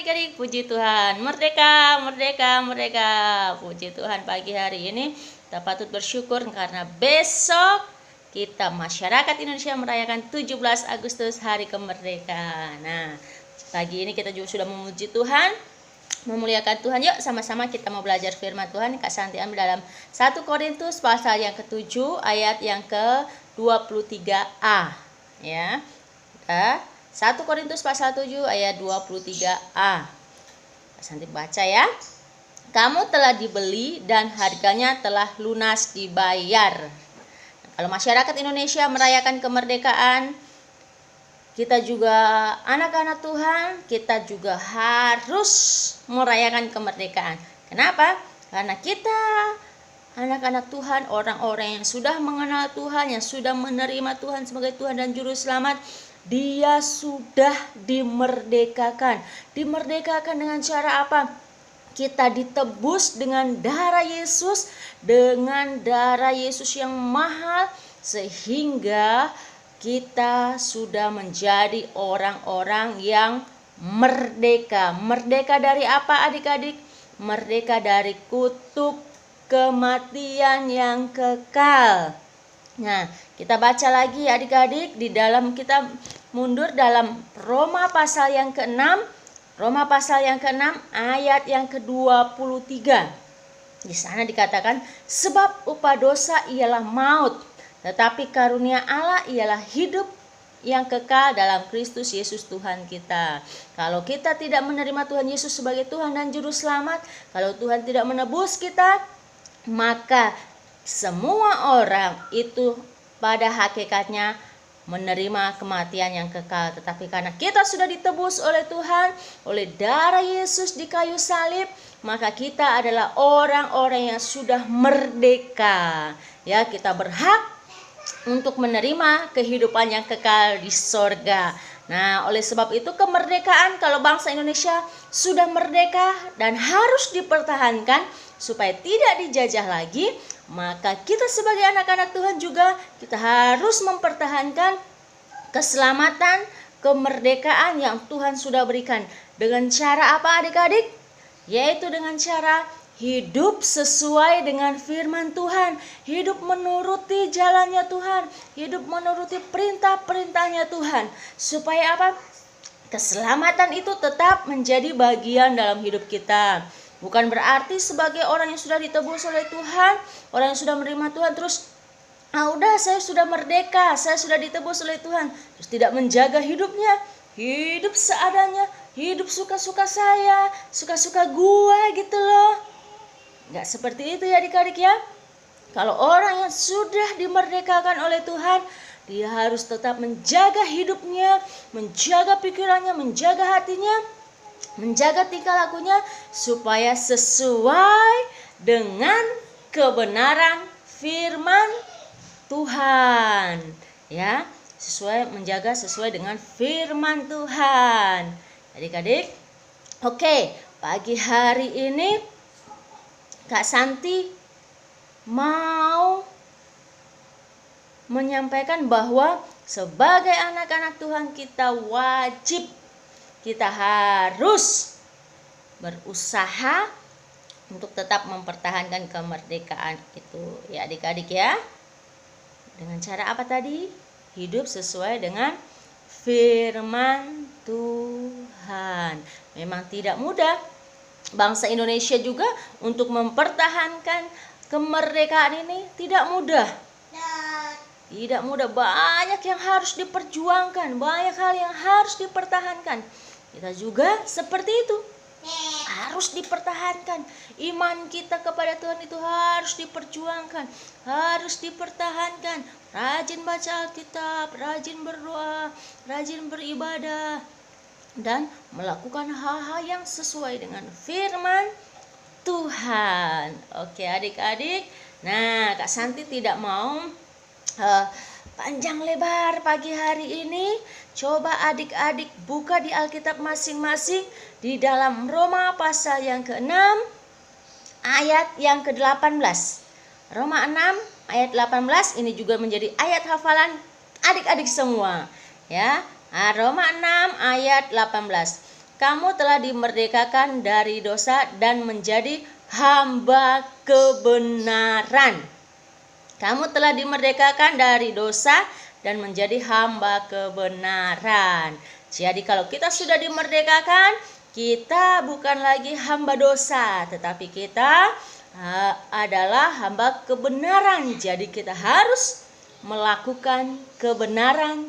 adik-adik, puji Tuhan. Merdeka, merdeka, merdeka. Puji Tuhan, pagi hari ini kita patut bersyukur karena besok kita masyarakat Indonesia merayakan 17 Agustus hari kemerdekaan. Nah, pagi ini kita juga sudah memuji Tuhan, memuliakan Tuhan. Yuk sama-sama kita mau belajar firman Tuhan. Kak Santi ambil dalam 1 Korintus pasal yang ke-7 ayat yang ke-23a. Ya. 1 Korintus pasal 7 ayat 23a. Kak Santi baca ya. Kamu telah dibeli dan harganya telah lunas dibayar. Nah, kalau masyarakat Indonesia merayakan kemerdekaan, kita juga anak-anak Tuhan, kita juga harus merayakan kemerdekaan. Kenapa? Karena kita anak-anak Tuhan, orang-orang yang sudah mengenal Tuhan, yang sudah menerima Tuhan sebagai Tuhan dan Juru Selamat, dia sudah dimerdekakan. Dimerdekakan dengan cara apa? Kita ditebus dengan darah Yesus, dengan darah Yesus yang mahal, sehingga kita sudah menjadi orang-orang yang merdeka. Merdeka dari apa adik-adik? Merdeka dari kutuk kematian yang kekal. Nah, kita baca lagi adik-adik di dalam, kita mundur dalam Roma pasal yang ke-6. Roma pasal yang ke-6 ayat yang ke-23. Di sana dikatakan, sebab upah dosa ialah maut, tetapi karunia Allah ialah hidup yang kekal dalam Kristus Yesus Tuhan kita. Kalau kita tidak menerima Tuhan Yesus sebagai Tuhan dan Juru Selamat, kalau Tuhan tidak menebus kita, maka semua orang itu pada hakikatnya menerima kematian yang kekal. Tetapi karena kita sudah ditebus oleh Tuhan, oleh darah Yesus di kayu salib, maka kita adalah orang-orang yang sudah merdeka. Ya, kita berhak untuk menerima kehidupan yang kekal di sorga. Nah, oleh sebab itu kemerdekaan, kalau bangsa Indonesia sudah merdeka dan harus dipertahankan supaya tidak dijajah lagi, maka kita sebagai anak-anak Tuhan juga kita harus mempertahankan keselamatan, kemerdekaan yang Tuhan sudah berikan. Dengan cara apa adik-adik? Yaitu dengan cara hidup sesuai dengan firman Tuhan, hidup menuruti jalannya Tuhan, hidup menuruti perintah-perintahnya Tuhan. Supaya apa? Keselamatan itu tetap menjadi bagian dalam hidup kita. Bukan berarti sebagai orang yang sudah ditebus oleh Tuhan, orang yang sudah menerima Tuhan, terus udah saya sudah merdeka, saya sudah ditebus oleh Tuhan, terus tidak menjaga hidupnya, hidup seadanya, hidup suka-suka saya, suka-suka gua gitu loh. Nggak seperti itu ya adik-adik ya. Kalau orang yang sudah dimerdekakan oleh Tuhan, dia harus tetap menjaga hidupnya, menjaga pikirannya, menjaga hatinya, menjaga tingkah lakunya supaya sesuai dengan kebenaran firman Tuhan. Ya, menjaga sesuai dengan firman Tuhan. Adik-adik, oke, pagi hari ini Kak Santi mau menyampaikan bahwa sebagai anak-anak Tuhan kita wajib, kita harus berusaha untuk tetap mempertahankan kemerdekaan itu ya adik-adik ya. Dengan cara apa tadi? Hidup sesuai dengan firman Tuhan. Memang tidak mudah bangsa Indonesia juga untuk mempertahankan kemerdekaan ini, tidak mudah. Tidak mudah, banyak yang harus diperjuangkan, banyak hal yang harus dipertahankan. Kita juga seperti itu, harus dipertahankan. Iman kita kepada Tuhan itu harus diperjuangkan, harus dipertahankan. Rajin baca Alkitab, rajin berdoa, rajin beribadah, dan melakukan hal-hal yang sesuai dengan firman Tuhan. Oke adik-adik, nah Kak Santi tidak mau panjang lebar pagi hari ini. Coba adik-adik buka di Alkitab masing-masing di dalam Roma pasal yang ke-6 ayat yang ke-18. Roma 6 ayat 18 ini juga menjadi ayat hafalan adik-adik semua ya. Roma 6 ayat 18. kamu telah dimerdekakan dari dosa dan menjadi hamba kebenaran. Kamu telah dimerdekakan dari dosa dan menjadi hamba kebenaran. Jadi kalau kita sudah dimerdekakan, kita bukan lagi hamba dosa, tetapi kita adalah hamba kebenaran. Jadi kita harus melakukan kebenaran